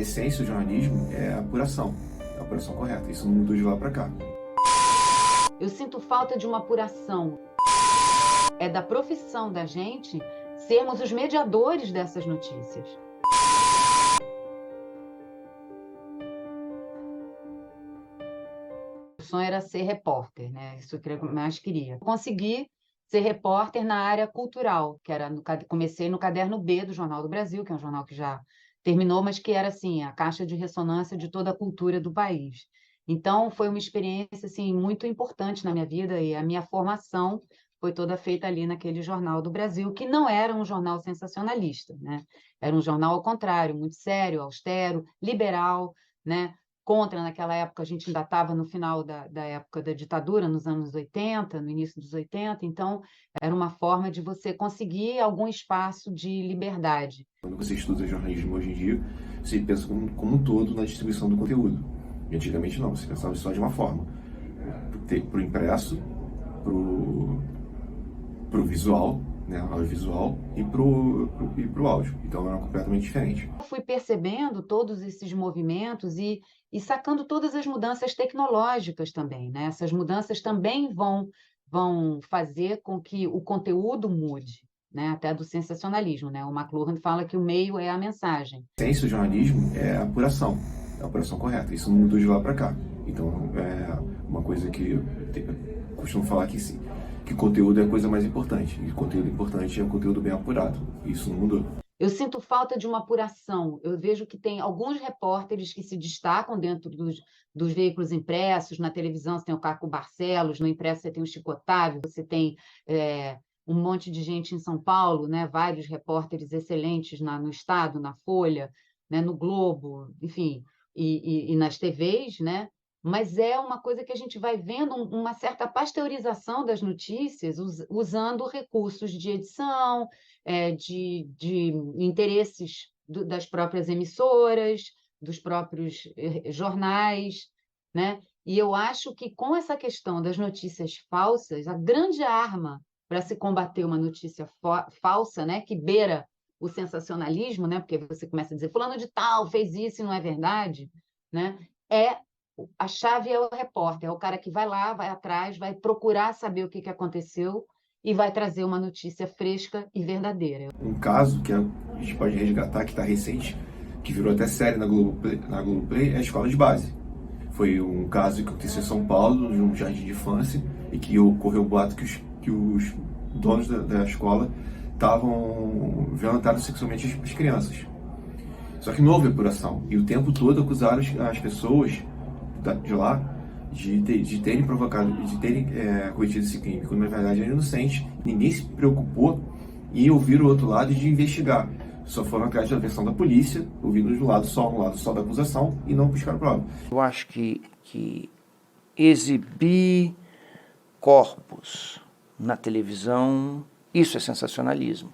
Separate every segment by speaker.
Speaker 1: essência do jornalismo é a apuração correta. Isso não mudou de lá para cá.
Speaker 2: Eu sinto falta de uma apuração. É da profissão da gente sermos os mediadores dessas notícias. O sonho era ser repórter, né? Isso que eu mais queria. Consegui ser repórter na área cultural, que era comecei no Caderno B do Jornal do Brasil, que é um jornal que já terminou, mas que era assim a caixa de ressonância de toda a cultura do país. Então foi uma experiência assim muito importante na minha vida e a minha formação foi toda feita ali naquele Jornal do Brasil, que não era um jornal sensacionalista, né? Era um jornal ao contrário, muito sério, austero, liberal, né? Contra, naquela época, a gente ainda estava no final da época da ditadura, nos anos 80, no início dos 80, então era uma forma de você conseguir algum espaço de liberdade.
Speaker 1: Quando você estuda jornalismo hoje em dia, você pensa como um todo na distribuição do conteúdo. E antigamente não, você pensava só de uma forma. Para o impresso, para o visual, né, audiovisual, e para o áudio. Então era completamente diferente.
Speaker 2: Eu fui percebendo todos esses movimentos e sacando todas as mudanças tecnológicas também, né? Essas mudanças também vão fazer com que o conteúdo mude, né? Até do sensacionalismo, né? O McLuhan fala que o meio é a mensagem.
Speaker 1: A essência do jornalismo é a apuração correta. Isso não mudou de lá para cá. Então é uma coisa que eu costumo falar que conteúdo é a coisa mais importante. E conteúdo importante é o conteúdo bem apurado. Isso não mudou.
Speaker 2: Eu sinto falta de uma apuração. Eu vejo que tem alguns repórteres que se destacam dentro dos veículos impressos. Na televisão você tem o Caco Barcelos, no impresso você tem o Chico Otávio, você tem um monte de gente em São Paulo, né? Vários repórteres excelentes no Estado, na Folha, né? No Globo, enfim, e nas TVs, né? Mas é uma coisa que a gente vai vendo uma certa pasteurização das notícias usando recursos de edição, de interesses das próprias emissoras, dos próprios jornais, né? E eu acho que com essa questão das notícias falsas, a grande arma para se combater uma notícia falsa, né, que beira o sensacionalismo, né, porque você começa a dizer fulano de tal fez isso e não é verdade, né, a chave é o repórter, é o cara que vai lá, vai atrás, vai procurar saber o que aconteceu e vai trazer uma notícia fresca e verdadeira.
Speaker 1: Um caso que a gente pode resgatar, que está recente, que virou até série na Globoplay, é a escola de base. Foi um caso que aconteceu em São Paulo, num jardim de infância, e que ocorreu o boato que os donos da escola estavam violentando sexualmente as crianças. Só que não houve apuração. E o tempo todo acusaram as pessoas de lá de terem provocado, de terem cometido esse crime, quando na verdade era inocente. Ninguém se preocupou em ouvir o outro lado e de investigar. Só foram atrás da versão da polícia, ouvindo no lado só da acusação e não buscaram prova.
Speaker 3: Eu acho que exibir corpos na televisão, isso é sensacionalismo.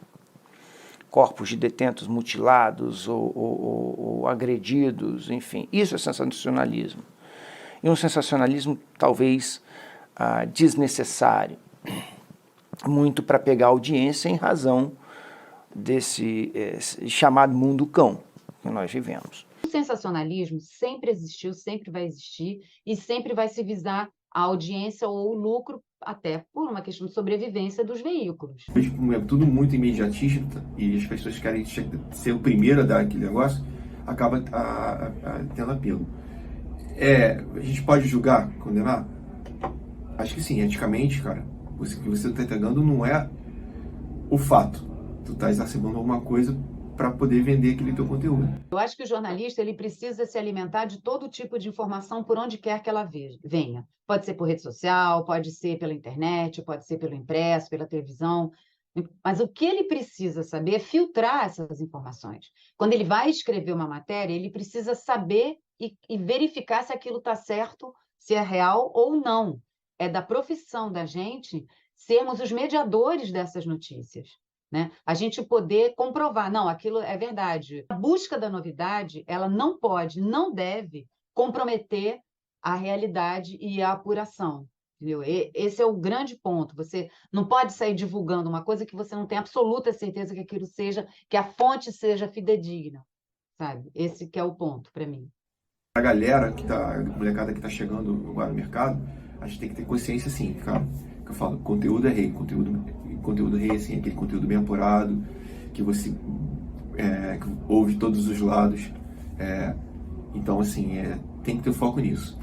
Speaker 3: Corpos de detentos mutilados ou agredidos, enfim, isso é sensacionalismo. E um sensacionalismo talvez desnecessário, muito para pegar audiência em razão desse chamado mundo cão que nós vivemos.
Speaker 2: O sensacionalismo sempre existiu, sempre vai existir e sempre vai se visar a audiência ou o lucro, até por uma questão de sobrevivência dos veículos.
Speaker 1: Como é tudo muito imediatista e as pessoas querem ser o primeiro a dar aquele negócio, acaba tendo apelo. A gente pode julgar, condenar? Acho que sim, eticamente, cara. O que você está entregando não é o fato. Tu está exacerbando alguma coisa para poder vender aquele teu conteúdo.
Speaker 2: Eu acho que o jornalista ele precisa se alimentar de todo tipo de informação por onde quer que ela venha. Pode ser por rede social, pode ser pela internet, pode ser pelo impresso, pela televisão. Mas o que ele precisa saber é filtrar essas informações. Quando ele vai escrever uma matéria, ele precisa saber e verificar se aquilo está certo, se é real ou não. É da profissão da gente sermos os mediadores dessas notícias, né? A gente poder comprovar, não, aquilo é verdade. A busca da novidade, ela não pode, não deve comprometer a realidade e a apuração. Entendeu? Esse é o grande ponto. Você não pode sair divulgando uma coisa que você não tem absoluta certeza que aquilo seja, que a fonte seja fidedigna. sabe? Esse que é o ponto para mim.
Speaker 1: A galera a molecada que tá chegando agora no mercado, a gente tem que ter consciência, assim, cara, que eu falo, conteúdo é rei, conteúdo rei, assim, aquele conteúdo bem apurado, que você que ouve de todos os lados, então, assim, tem que ter foco nisso.